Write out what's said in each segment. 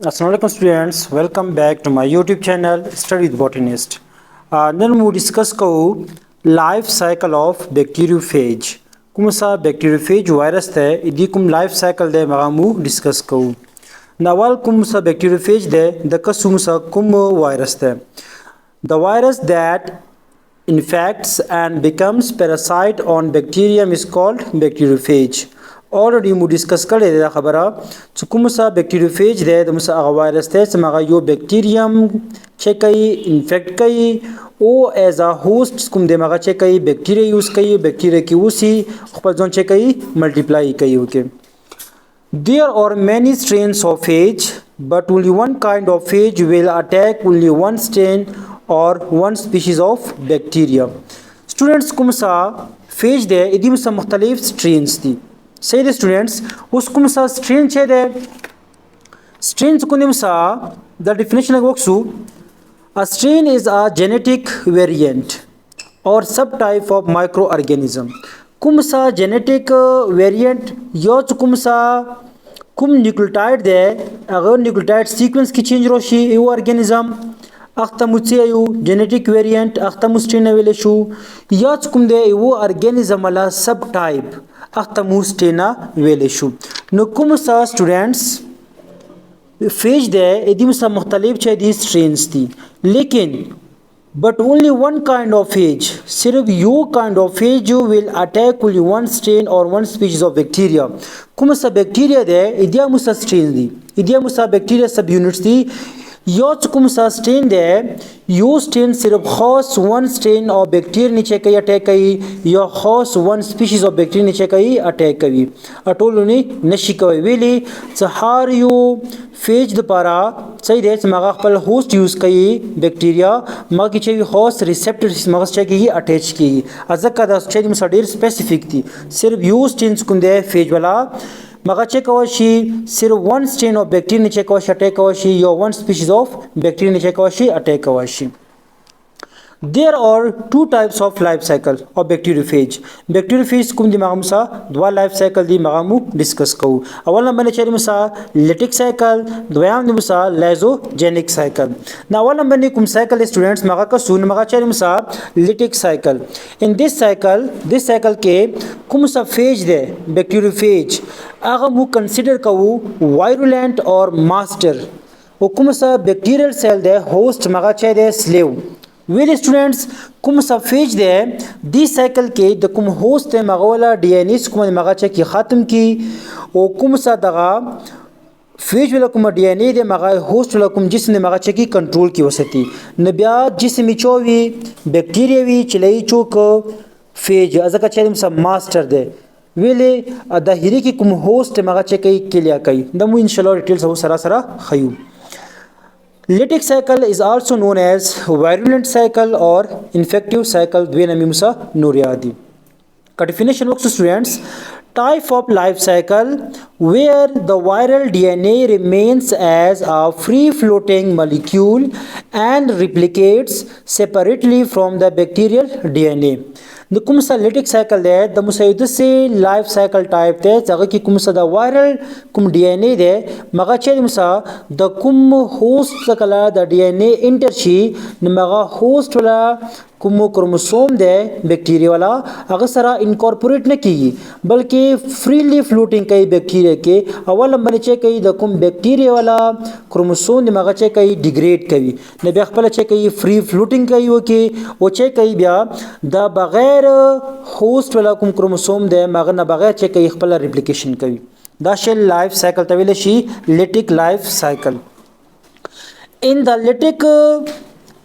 Assalamualaikum students, welcome back to my YouTube channel Study with Botanist. Nan mu discuss ko life cycle of bacteriophage. Kum sa bacteriophage virus the idi kum life cycle de magamu discuss ko. Nawal kum sa bacteriophage de the kasum sa kum virus the. The virus that infects and becomes parasite on bacterium is called bacteriophage. Already mu discuss kare da khabara chukum sa bacteriophage de the musa virus te samaga yo bacterium chekai infect kai o as a host kum de maga chekai bacteria use kai bacteria ki usi khpal zon chekai multiply kai okay. There are many strains of phage, but only one kind of phage will attack only one strain or one species of bacteria. Students kumsa phage de idim sa mukhtalif strains thi. Say the students uskum sa strain che de strains kunim sa the definition of worksu a strain is a genetic variant or subtype of microorganism. Kumsa genetic variant yo kumsa kum nucleotide de agar nucleotide sequence ki change roshi eu organism akhtamutse eu genetic variant akhtamustin aveleshu yo kum de eu organism ala subtype akhtamustena veleshu no kumsa students phage de edim sa mukhtalif che di strains thi lekin but only one kind of phage sirf yo kind of phage will attack only one strain or one species of bacteria kuma sa bacteria de idia musa strain di idia musa bacteria subunits di यो चुकुम सा स्ट्रेन दे यो स्ट्रेन सिर्फ खास one strain और बैक्टीरिया नीचे कई अटैक कई या खास वन स्पीशीज ऑफ बैक्टीरिया नीचे कई अटैक कई अटोलुनी नशी कई वेली सहार यो फेज द पारा सही दे मगा खपल होस्ट यूज कई बैक्टीरिया मगा किचे खास रिसेप्टर्स मगा चेक की अटैच की अजका द स्ट्रेन मसडीर स्पेसिफिक थी सिर्फ यो स्ट्रेन कुंदे फेज वाला मगा check awashi sir one strain of bacteria check awashi attack awashi your one species of bacteria check awashi attack awashi. There are two types of life cycle of bacteriophage. Bacteriophage kum dimagam sa dwa life cycle di magamu discuss ko. Awal number ne chari musa lytic cycle, dwayam ni musa lysogenic cycle. Na awal number ni kum cycle students maga ka sun maga chari musa lytic cycle. In this cycle ke kum sa phage de bacteriophage aga mu consider kawu virulent or master. O kum sa bacterial cell de host maga chai de slave. Well students kum sa phage de this cycle ke the kum host de magawala DNA kum maga che ki khatam ki o kum sa daga phage wala kum DNA de maga host wala kum jism de maga che ki control ki wasati nabya jism chowi bacteria wi chlai chok phage azaka chelim sa master de wele da hiri ki kum host maga che ki kiliya kai damu inshallah details ho sara sara khayu. Lytic cycle is also known as virulent cycle or infective cycle dvenami musa nuriadi. Ka definition works students type of life cycle where the viral DNA remains as a free floating molecule and replicates separately from the bacterial DNA. The kumsa lytic cycle there the musa se life cycle type there jaga ki kumsa the viral kum DNA there maga cheli musa the kum host kala the DNA intershi maga host wala kum chromosome de bacteria wala agar sara incorporate न की बल्कि freely floating कई bacteria के अवल नंबर चे कई the kum bacteria वाला chromosome de maga चे कई degrade कई न बेखपल चे कई free floating कई हो के वो चे कई बिया the बगैर host वाला kum chromosome de maga न बगैर चे कई खपल replication कई the shell life cycle तवेले she lytic life cycle. In the lytic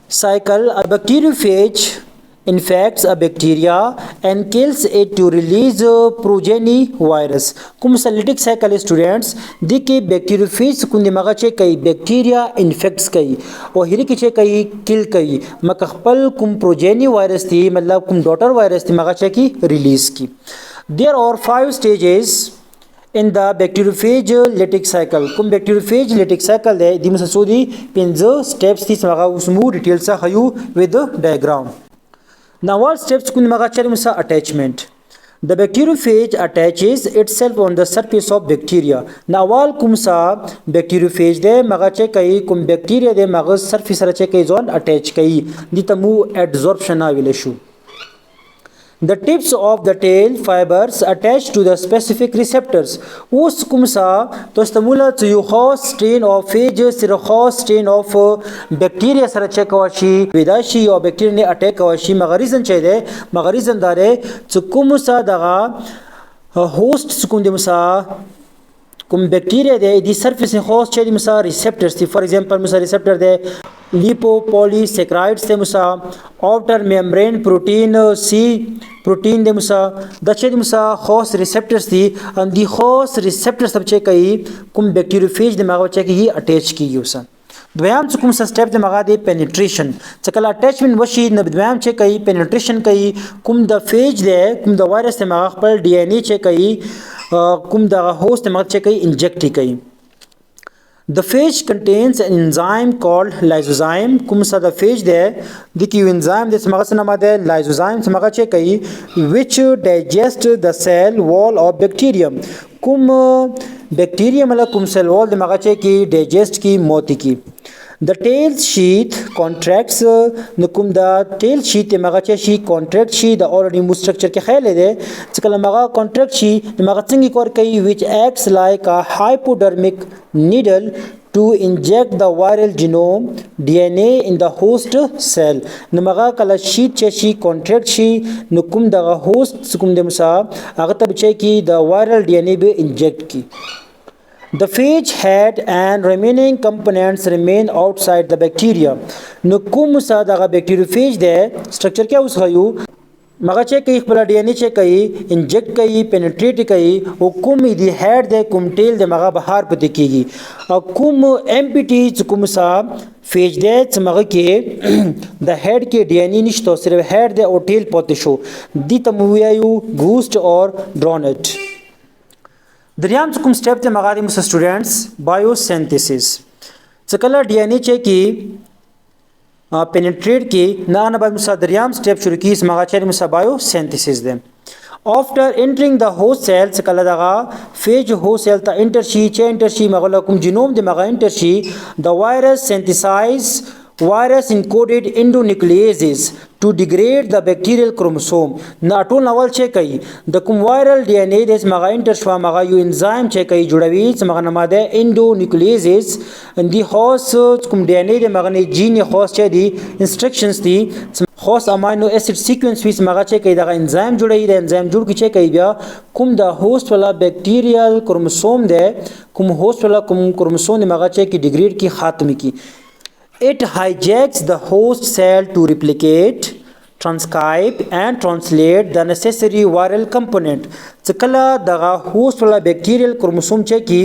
cycle a bacteriophage infects a bacteria and kills it to release progeny virus. kum lytic cycle students dike bacteriophage kundi maga che kai bacteria infects kai और हिरी किचे kai kill kai makapal kum progeny virus थी मतलब kum daughter virus थी maga che की release की. There are 5 stages in the bacteriophage lytic cycle. kum bacteriophage lytic cycle de dim sa sodi pinzo steps thi maga usmu details sa hayu with the diagram. Now all steps kun maga chari musa attachment. The bacteriophage attaches itself on the surface of bacteria. Nawal kumsa bacteriophage de maga che kai kum bacteria de maga surface ra che kai zone attach kai ditamu adsorption avilashu. The tips of the tail fibers attached to the specific receptors. Us kumsa to stimula to you host strain of phages to host strain of bacteria sara check washi vidashi or bacteria ne attack washi magarizan chede magarizan dare to kumsa daga host sukundimsa kum bacteria de the surface host chedi musa receptors for example musa receptor de lipopolysaccharides de musa outer membrane protein C protein de musa the chedi musa host receptors the and the host receptors sab che kai kum bacteriophage de maga che ki attach ki usa دویام څه کوم سټپ د مغا د پینیټریشن څه کله اٹیچمنت وشي نو دویام چې کوي پینیټریشن کوي کوم د فیج دی کوم د وایرس د مغا خپل ډي ان اي چې کوي کوم د هوست مغا چې کوي انجیکټ کوي The phage contains an enzyme called lysozyme. Kum sa the phage there, the enzyme this magasanamade lysozyme samagache kai, which digest the cell wall of bacterium. Kum bacterium ala kum cell wall the magache ki digest ki moti ki. The tail sheath contracts nukum the tail sheath magache she contract she the already mu structure ke khayal de chikala maga contract she magatsingi kor kai which acts like a hypodermic needle to inject the viral genome DNA in the host cell. Namaga kala sheet che she contract she nukum the host sukum de musa agatab che ki the viral DNA be inject ki. The phage head and remaining components remain outside the bacteria. Nukum sa daga bacteriophage de structure kya ushayu maga che kai khpala DNA che kai inject kai penetrate kai o kum di head de kum tail de maga bahar pati kigi o kum MPT kum sa phage de maga ke the head ke DNA nishto sirf head de o tail pati sho di tamuyayu goosed or drawn it. दरियाम څه کوم سټپ ته مغادي مس سټوډنټس بایوسینتھیسس څه کله ډي ان اي چې کی پینیټریټ کی نه نه بعد مس دریام سټپ شروع کی مغا چې مس بایوسینتھیسس ده after entering the host cell څه کله دغه فیج host cell ته انټر شي چې انټر شي مغله کوم جینوم د مغا انټر شي the virus synthesize virus encoded endonucleases to degrade the bacterial chromosome na ټول ناول چې کوي د کوم وایرل ډي ان اي د مغا انټر شوا مغا یو انزایم چې کوي جوړوي چې مغا نماده endonucleases ان دی هوست کوم ډي ان اي د مغا نه جین هوست چې دی انسترکشنز دی خاص امینو اسید سیکوینس ویس مغا چې کوي د انزایم جوړوي د انزایم جوړ کی چې کوي بیا کوم د هوست ولا بکټیریال کروموسوم ده کوم هوست ولا کوم کروموسوم مغا چې کی ډیګریډ کی ختم کی. It hijacks the host cell to replicate, transcribe and translate the necessary viral component. څکلا دغه host ولا bacterial chromosome چې کی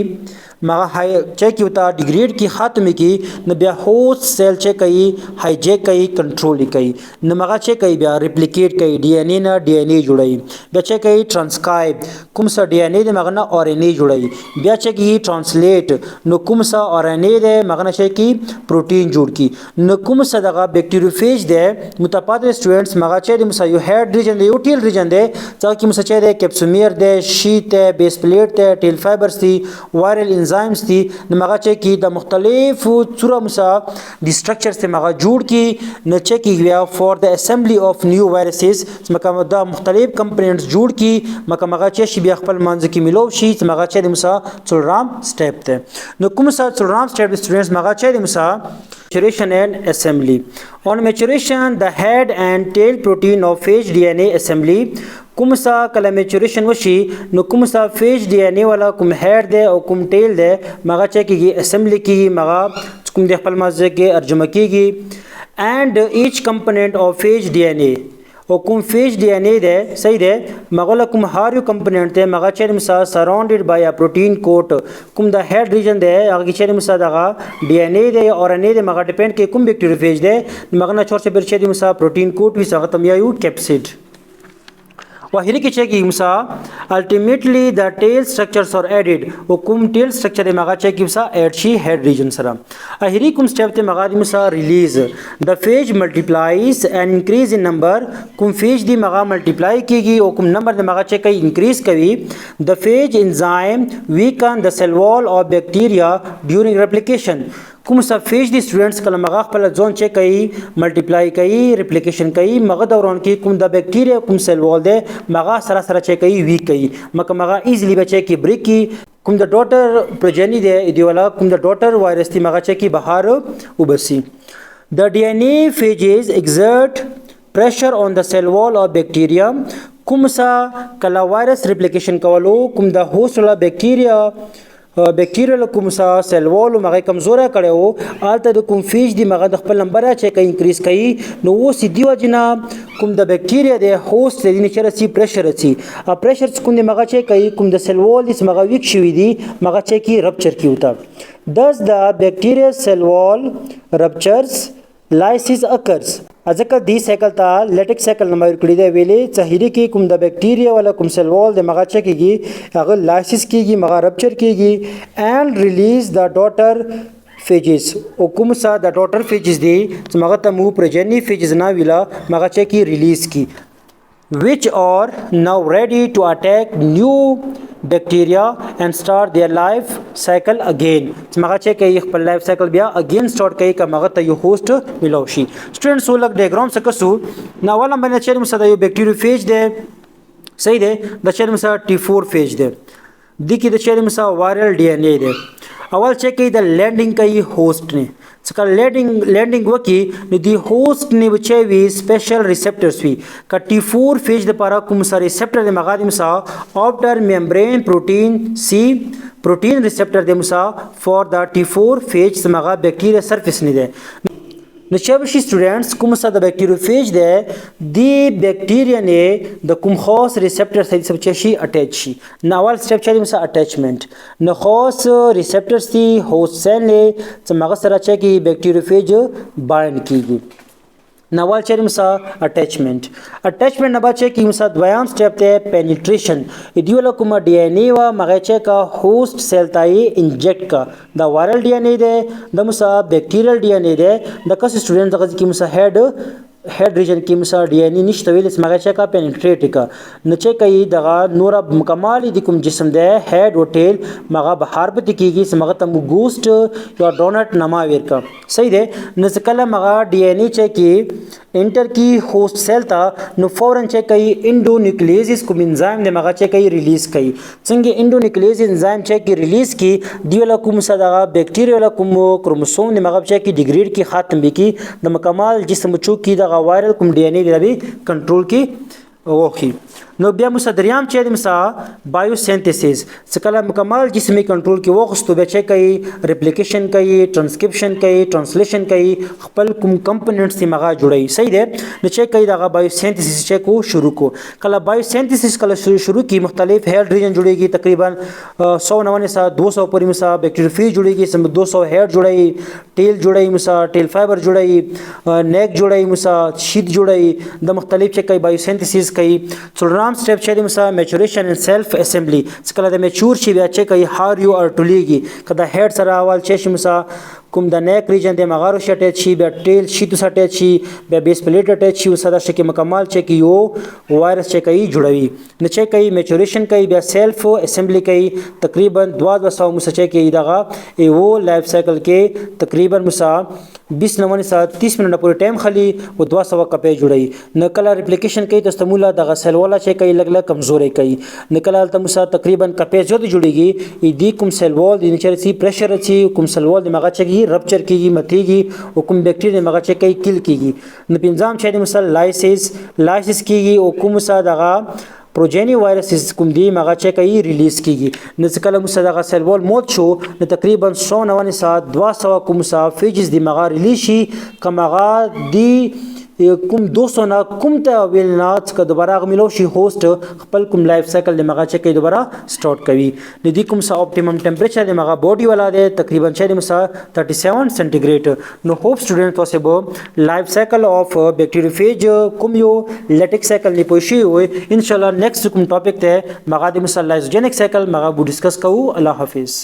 مغه چې کی وتا ډیګریډ کی ختم کی نو بیا host cell چې کوي هایجیک کوي کنټرول کوي نو مغه چې کوي بیا ریپلیکیټ کوي ډي ان اي نه ډي ان اي جوړي بیا چې کوي ټرانسکرایب کوم څه ډي ان اي د مغه نه ار ان اي جوړي بیا چې کوي ټرانسلیټ نو کوم څه ار ان اي د مغه نه چې کی پروتین جوړ کی نو کوم څه دغه بکټیریوفیج د متپادل سټوډنټس مغه چې د مسایو هډ ریجن دی یو ټیل ریجن دی چې کی مسچې د کیپسومیر د شیت بیس پلیټ ته ټیل فایبرز دی وایرل انزایمز دي نمغه چې کی د مختلف صوره مسا د سټرکچر ته مغه جوړ کی نه چې کی بیا فور د اسمبلی اف نیو وایرسز مکه د مختلف کمپوننټس جوړ کی مکه چې بیا خپل منځ کې ملو شي مغه چې د مسا څلورم سټپ ته نو کوم سره څلورم سټپ د سټوډنټس مغه چې د مسا maturation and assembly. On maturation, the head and tail protein of phage DNA assembly کوم سا کله میچوریشن وشي نو کوم سا فیج ډي ان اي والا کوم هډ ده او کوم ټیل ده مغه چې کیږي اسمبلی کیږي مغه کوم د خپل مازه کې ارجمه کیږي and each component of phage DNA او کوم فیج ډي ان اي ده صحیح ده مغه کوم هر یو کمپوننت ته مغه چې مسا سراوندډ بای ا پروتین کوټ کوم د هډ ریجن ده هغه چې مسا دغه ډي ان اي ده اور ان اي ده مغه ډیپند کې کوم بکټیریوفیج ده مغه نه چور سے برچې د مسا پروتین کوټ وی څنګه تم یو کیپسید واخري کې چې کی مسا الټیمیټلی د ټیل سټرکچرز ار اډډ او کوم ټیل سټرکچر مغا چې کی مسا اډ شي هډ ریجن سره اخري کوم سټیپ ته مغا دی مسا ریلیز د فیج ملټیپلایز اینڈ انکریز ان نمبر کوم فیج دی مغا ملټیپلای کیږي او کوم نمبر د مغا چې کوي انکریز کوي د فیج انزایم ویکن د سیل وال او بیکټیریا ډیورینګ ریپلیکیشن کوم سفیج دي سټوډنټس کله مغه خپل ځون چې کوي ملټیپلای کوي ریپلیکیشن کوي مغه دوران کې کوم د بیکټیریا کوم سیل وال ده مغه سره سره چې کوي ویک کوي مغه ایزلی بچي کې بریک کی کوم د ډاټر پروجنی ده دی ولا کوم د ډاټر وایرس تی مغه چې کی بهار وبسي د ډي ان اي فیجز ایگزرټ pressure on the cell wall of bacteria کوم سا کله وایرس ریپلیکیشن کولو کوم د هوست ولا بیکټیریال کوم سا سیل وال مغه کمزوره کړو آلته د کوم فیج دی مغه د خپل نمبر چې کوي انکریز کوي نو و سی دی وجنا کوم د بیکټیریا د هوست د نیچر سی پریشر سی ا پریشر کوم دی مغه چې کوي کوم د سیل وال د مغه ویک شوی دی مغه چې کی رپچر کیوتا داس د بیکټیریا سیل وال رپچرز lysis occurs ځکه دی سایکل ته لیټیک سایکل نمبر کړی دی ویلې ظاهري کې کوم د بیکټیریا ولا کوم سیل وال د مغه چې کیږي هغه لایسس کیږي مغه رپچر کیږي and release the daughter phages او کوم سا د daughter phages دی چې مغه ته مو پروجنی phages نه ویلا مغه چې کی ریلیز کی which are now ready to attack new bacteria and start their life cycle again مغه چې کوي خپل لایف سایکل بیا اگین سٹارټ کوي که مغه ته یو هوست ملو شي سټوډنټس ولک ډیاګرام سکسو نو ولا باندې چې مسا د یو بیکټیریو فیج ده صحیح ده د چې مسا T4 فیج ده د کې د چې مسا وایرل ډي ان اي ده اول چې کوي د لینډینګ کوي هوست نه څکه لینډینګ وکي نو دی هوست نه بچي وی سپیشل ریسپټرز وی ک T4 فیج د لپاره کوم سره ریسپټر د مغادم سا آفټر ممبرین پروتین سی پروتین ریسپټر د مسا فور د T4 فیج سمغه بیکټیریا سرفیس نه ده نو چې به شي سټوډنټس کوم څه د بیکټیریوفیج ده دی بیکټیریا نه د کوم خاص ریسپټر سره سب چې شي اٹیچ شي نو اول سټپ چې مسا اٹیچمنٹ نو خاص ریسپټرز دی هوست سیل نه چې مغه سره چې کی بیکټیریوفیج بایند کیږي نوال چې مسا اٹیچمنٹ نه بچي کی مسا دویم سټپ ته پینیټریشن ایډیول کوم ډي ان اي وا مغه چې کا هوست سیل تای انجیکټ کا دا وایرل ډي ان اي ده د مسا بیکټیریل ډي ان اي ده د کس سټوډنټ دغه کی مسا هډ ریجن کې مسا ډي ان اي نشته ویل مغه چې کا پینیټریټ کا نه چې کوي دغه نور مکمل دي کوم جسم ده هډ او ټیل مغه بهار به کیږي مغه تم ګوست یا ډونټ نما ور کا صحیح ده نه کله مغه ډي ان اي چې کی انټر کی هوست سیل تا نو فورن چې کوي انډو نیوکلیزس کوم انزایم د مغه چې کوي ریلیز کوي څنګه انډو نیوکلیز انزایم چې کی ریلیز کی دی ولا کوم صدغه بیکټیریا ولا کوم کروموسوم د مغه چې کی ډیګریډ کی ختم بکی د مکمل جسم چو کی د وایرل کوم ډي ان اي د کنټرول کی وخی نو بیا مصدریام چې د مسا بایوسینتھیسس څکله مکمل جسمي کنټرول کې وغوستو به چې کوي ریپلیکیشن کوي ټرانسکرپشن کوي ټرانسلیشن کوي خپل کوم کمپوننټس تی مغه جوړي صحیح ده نو چې کوي دغه بایوسینتھیسس چې کو شروع کو کله بایوسینتھیسس کله شروع کی مختلف هیډ ریجن جوړيږي تقریبا 190 سا 200 پورې مسا بیکټیریوفیج جوړيږي سم 200 هیډ جوړي ټیل جوړي مسا ټیل فایبر جوړي نیک جوړي مسا شید جوړي د مختلف چې کوي بایوسینتھیسس کوي څلورم سټپ چې مسا میچوریشن ان سیلف اسمبلی څکله د میچور شي بیا چې کوي هار یو ار ټولیږي کله هډ سره اول چې مسا کوم د نیک ریجن د مغارو شټه شي بیا ټیل شي تو سټه شي بیا بیس پلیټ اټیچ شي وسدا شي مکمل چې کی یو وایرس چې کوي جوړوي نه چې کوي میچوریشن کوي بیا سیلف اسمبلی کوي تقریبا 200 مسا چې کوي دغه ایو لایف سایکل کې تقریبا مسا 20 نمونه سات 30 منټه پورې ټایم خلی او 200 کپې جوړي نکله ریپلیکیشن کوي د استمولا د غسل ولا چې کوي لګ لګ کمزوري کوي نکله الته مسا تقریبا کپې زیات جوړيږي دې کوم سیل وال د نیچر سي پریشر چي کوم سیل وال د مغه چې رپچر کیږي متیږي او کوم بیکټیریا مغه چې کوي کیل کیږي نو پنځم چې د مسل لایسس کیږي او کوم مسا دغه پروجینی وایرس کوم دی مغه چې کوي ریلیز کیږي نو کله مسا دغه سیل وال موت شو نو تقریبا 190 ساعت 200 کوم مسا فیجز دی مغه ریلیز شي کمغه دی کوم دوستو نه کوم ته ویل نه چې دوباره غملو شي هوست خپل کوم لایف سایکل د مغه چې دوباره سٹارټ کوي د دې کوم سا اپټیمم ټمپریچر د مغه باډي ولا دی تقریبا چې د مسا 37 سنټیګریډ نو هوپ سټوډنټ پوسیبل لایف سایکل اف بیکټیریوفیج کوم یو لیټیک سایکل نه پوښي وي ان شاء الله نیکسټ کوم ټاپک ته مغه د مسا لایزوجینیک سایکل مغه بو ډیسکس کوو الله حافظ